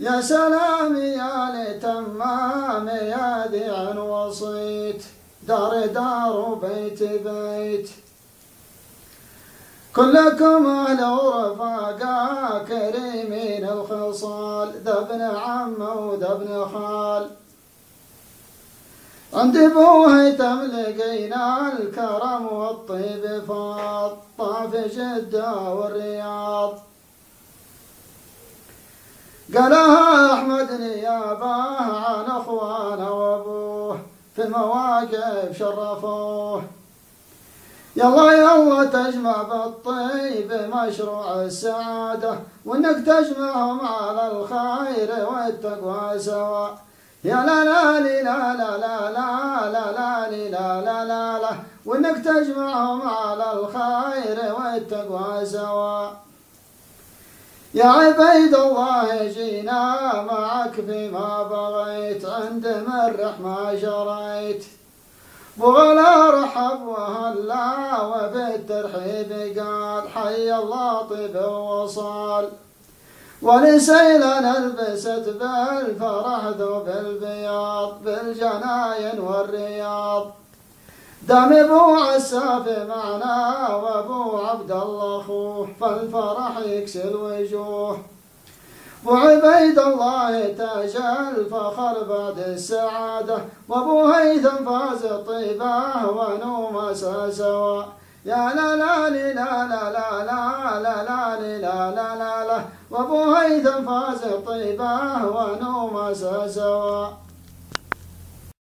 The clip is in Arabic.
يا سلام يا لتمام يا ذيع وصيت، دار دار وبيت بيت، كلكم أهل ورفاقا كريمين الخصال، ذا ابن عم وذا ابن خال. عند ابو هيثم لقينا الكرم والطيب فاض، طاف جدة والرياض. قالها أحمد نيابه عن أخوانه وأبوه، في المواقف شرفوه. يلا يلا تجمع بالطيب مشروع السعادة، وإنك تجمعهم على الخير والتقوى سوا. يا لا لا لا لا لا لا لا لا لا لا لا لا، وإنك تجمعهم على الخير والتقوى سوا. يا عبيد الله جينا معك فيما بغيت، عند مرح ما جريت. بغلا رحب وهلا وبالترحيب قال، حي الله طيب ووصال. ولسيلنا البست بالفرح ذوب البياض، بالجناين والرياض. دام ابو عساف معنا وابو عبد الله اخوه، فالفرح يكسي الوجوه. ابو عبيد الله تاج الفخر بعد السعاده، وابو هيثم فاز طيبه ونومس سوا. يا لا لا لا لا لا لا لا لا لا لا لا لا، وابو هيثم فاز طيبه ونومس سوا.